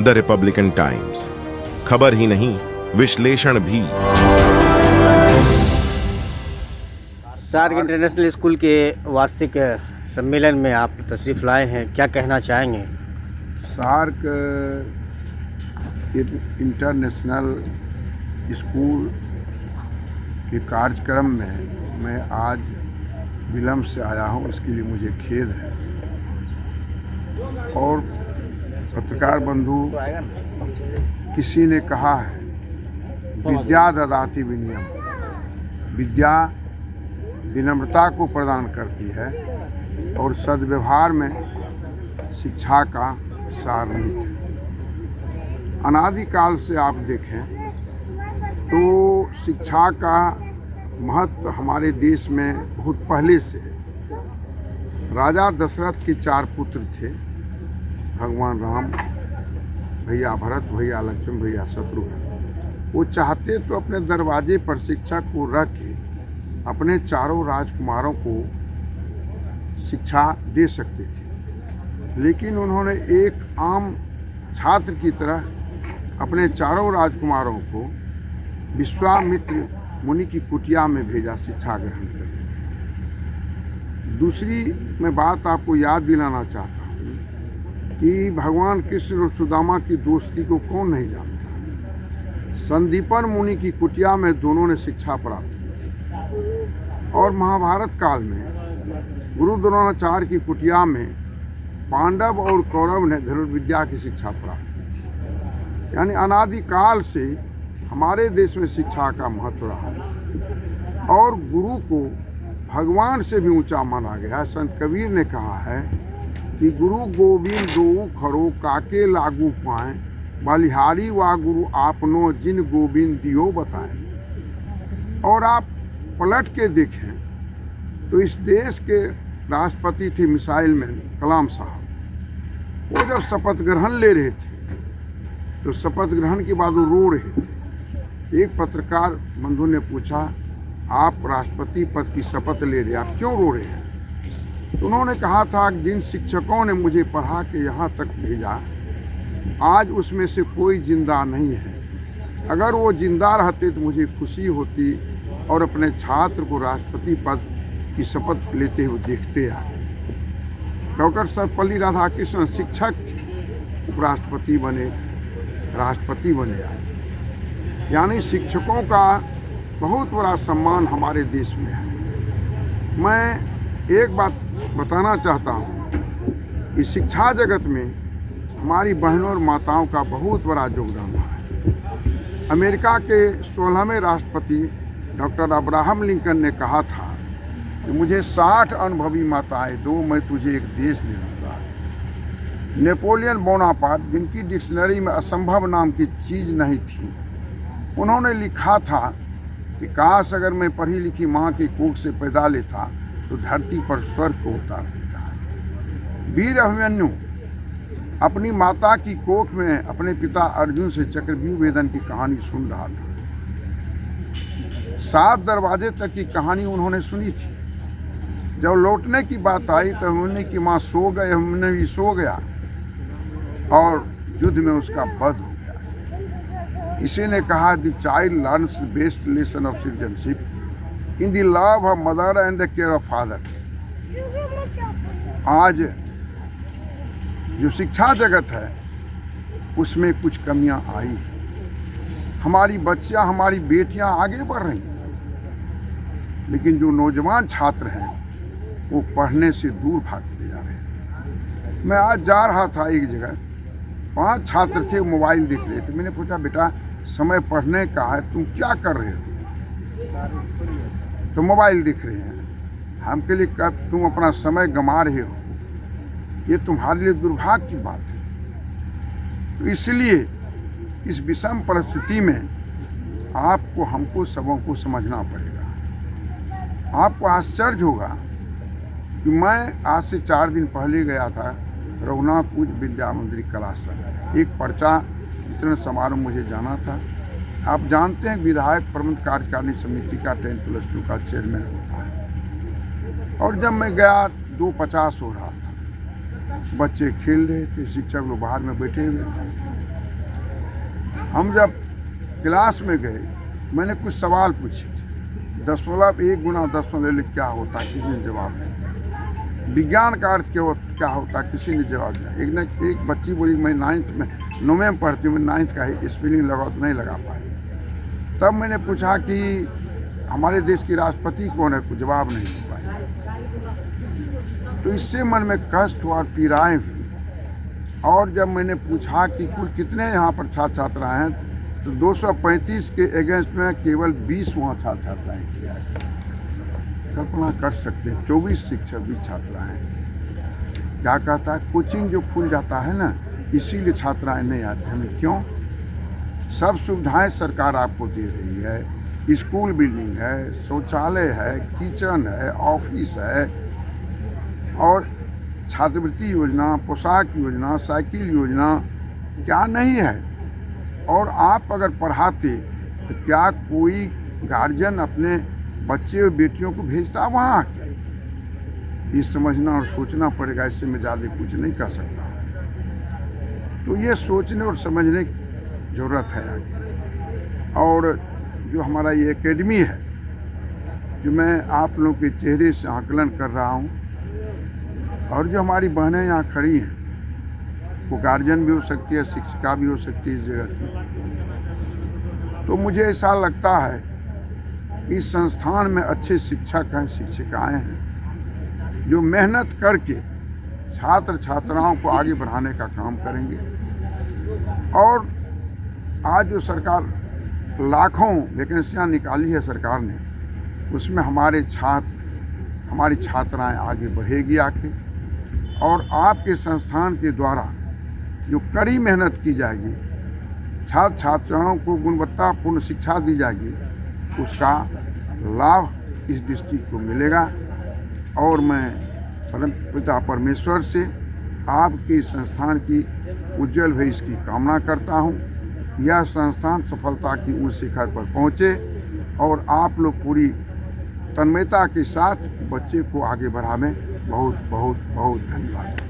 The Republican times, खबर ही नहीं विश्लेषण भी। सार्क इंटरनेशनल स्कूल के वार्षिक सम्मेलन में आप तशरीफ़ लाए हैं, क्या कहना चाहेंगे? सार्क इंटरनेशनल स्कूल के कार्यक्रम में मैं आज विलम्ब से आया हूँ, इसके लिए मुझे खेद है। और पत्रकार बंधु, किसी ने कहा है विद्या ददाति विनयम, विद्या विनम्रता को प्रदान करती है और सद्व्यवहार में शिक्षा का सारनीत है। अनादिकाल से आप देखें तो शिक्षा का महत्व हमारे देश में बहुत पहले से है। राजा दशरथ के 4 पुत्र थे, भगवान राम, भैया भरत, भैया लक्ष्मण, भैया शत्रुघ्न। वो चाहते तो अपने दरवाजे पर शिक्षा को रख के अपने चारों राजकुमारों को शिक्षा दे सकते थे, लेकिन उन्होंने एक आम छात्र की तरह अपने चारों राजकुमारों को विश्वामित्र मुनि की कुटिया में भेजा शिक्षा ग्रहण करने के। दूसरी मैं बात आपको याद दिलाना चाहता हूँ कि भगवान कृष्ण और सुदामा की दोस्ती को कौन नहीं जानता। संदीपन मुनि की कुटिया में दोनों ने शिक्षा प्राप्त की थी और महाभारत काल में गुरु द्रोणाचार्य की कुटिया में पांडव और कौरव ने धनुर्विद्या की शिक्षा प्राप्त की थी। यानी अनादिकाल से हमारे देश में शिक्षा का महत्व रहा और गुरु को भगवान से भी ऊंचा माना गया। संत कबीर ने कहा है कि गुरु गोविंद दो खरो काके लागू पाएं, बलिहारी वा गुरु आपनो जिन गोविंद दियो बताएं। और आप पलट के देखें तो इस देश के राष्ट्रपति थे मिसाइल मैन कलाम साहब। वो जब शपथ ग्रहण ले रहे थे तो शपथ ग्रहण के बाद वो रो रहे थे। एक पत्रकार बंधु ने पूछा, आप राष्ट्रपति पद की शपथ ले रहे, आप क्यों रो रहे हैं? तो उन्होंने कहा था कि जिन शिक्षकों ने मुझे पढ़ा के यहाँ तक भेजा, आज उसमें से कोई जिंदा नहीं है। अगर वो जिंदा रहते तो मुझे खुशी होती और अपने छात्र को राष्ट्रपति पद की शपथ लेते हुए देखते आए। डॉक्टर सर्वपल्ली राधाकृष्णन शिक्षक थे, उपराष्ट्रपति बने, राष्ट्रपति बने आए। यानी शिक्षकों का बहुत बड़ा सम्मान हमारे देश में है। मैं एक बात बताना चाहता हूँ कि शिक्षा जगत में हमारी बहनों और माताओं का बहुत बड़ा योगदान रहा है। अमेरिका के 16वें राष्ट्रपति डॉक्टर अब्राहम लिंकन ने कहा था कि मुझे 60 अनुभवी माताएं दो, मैं तुझे एक देश दे दूंगा। नेपोलियन बोनापार्ट, जिनकी डिक्शनरी में असंभव नाम की चीज़ नहीं थी, उन्होंने लिखा था कि काश अगर मैं पढ़ी लिखी माँ की कोख से पैदा लेता तो धरती पर स्वर्ग को उतार देता। वीर अभिमन्यु अपनी माता की कोख में अपने पिता अर्जुन से चक्रव्यूह वेदन की कहानी सुन रहा था। 7 दरवाजे तक की कहानी उन्होंने सुनी थी। जब लौटने की बात आई तो अभिमन्यु की माँ सो गए, अभिमन्यु भी सो गया और युद्ध में उसका वध हो गया। इसी ने कहा, the child learns the best lesson of citizenship in the love of mother and the care of father. आज जो शिक्षा जगत है उसमें कुछ कमियां आई। हमारी बच्चियां, हमारी बेटियां आगे बढ़ रही हैं, लेकिन जो नौजवान छात्र हैं वो पढ़ने से दूर भागते जा रहे हैं। मैं आज जा रहा था एक जगह, 5 छात्र थे, मोबाइल देख रहे थे। मैंने पूछा, बेटा समय पढ़ने का है, तुम क्या कर रहे हो? तो मोबाइल देख रहे हैं। हम के लिए कब तुम अपना समय गंवा रहे हो, ये तुम्हारे लिए दुर्भाग्य की बात है। तो इसलिए इस विषम परिस्थिति में आपको, हमको, सबों को समझना पड़ेगा। आपको आश्चर्य होगा कि मैं आज से 4 दिन पहले गया था रघुनाथ पूज विद्या मंदिर कला संघ, एक पर्चा वितरण समारोह मुझे जाना था। आप जानते हैं विधायक प्रबंध कार्यकारिणी समिति का 10+2 का चेयरमैन होता है। और जब मैं गया 2:50 हो रहा था, बच्चे खेल रहे थे, शिक्षक लोग बाहर में बैठे हुए थे। हम जब क्लास में गए मैंने कुछ सवाल पूछे थे, 1 गुना 10 क्या होता है, किसी ने जवाब नहीं दिया। विज्ञान का अर्थ क्या होता है, किसी ने जवाब दिया। एक बच्ची बोली मैं 9वीं में पढ़ती हूँ, मैं 9th का स्पेलिंग लगाओ तो नहीं लगा पाई। तब मैंने पूछा कि हमारे देश की राष्ट्रपति कौन है, कुछ जवाब नहीं दे पाए। तो इससे मन में कष्ट हुआ और पीड़ाएँ हुई। और जब मैंने पूछा कि कुल कितने यहाँ पर छात्र छात्राएँ हैं, तो 235 के अगेंस्ट में केवल 20 वहाँ छात्र छात्राएँ किया है। कल्पना कर सकते हैं, 24 शिक्षक 20 छात्राएँ। क्या कहता है, कोचिंग जो खुल जाता है ना, इसीलिए छात्राएँ नहीं आती। हमें क्यों? सब सुविधाएं सरकार आपको दे रही है, स्कूल बिल्डिंग है, शौचालय है, किचन है, ऑफिस है, और छात्रवृत्ति योजना, पोशाक योजना, साइकिल योजना क्या नहीं है। और आप अगर पढ़ाते तो क्या कोई गार्जियन अपने बच्चे और बेटियों को भेजता वहाँ आके? ये समझना और सोचना पड़ेगा, इससे मैं ज़्यादा कुछ नहीं कर सकता। तो ये सोचने और समझने की ज़रूरत है आगे। और जो हमारा ये एकेडमी है, जो मैं आप लोगों के चेहरे से आकलन कर रहा हूँ, और जो हमारी बहनें यहाँ खड़ी हैं, वो गार्जियन भी हो सकती है, शिक्षिका भी हो सकती है इस जगह की। तो मुझे ऐसा लगता है इस संस्थान में अच्छे शिक्षक हैं, शिक्षिकाएं हैं, जो मेहनत करके छात्र छात्राओं को आगे बढ़ाने का काम करेंगे। और आज जो सरकार लाखों वैकेंसियाँ निकाली है सरकार ने, उसमें हमारे छात्र, हमारी छात्राएं आगे बढ़ेगी आके। और आपके संस्थान के द्वारा जो कड़ी मेहनत की जाएगी, छात्र छात्राओं को गुणवत्तापूर्ण शिक्षा दी जाएगी, उसका लाभ इस डिस्ट्रिक्ट को मिलेगा। और मैं परम पिता परमेश्वर से आपके संस्थान की उज्जवल भविष्य की कामना करता हूँ। यह संस्थान सफलता की उस शिखर पर पहुँचे और आप लोग पूरी तन्मयता के साथ बच्चे को आगे बढ़ावें। बहुत बहुत बहुत धन्यवाद।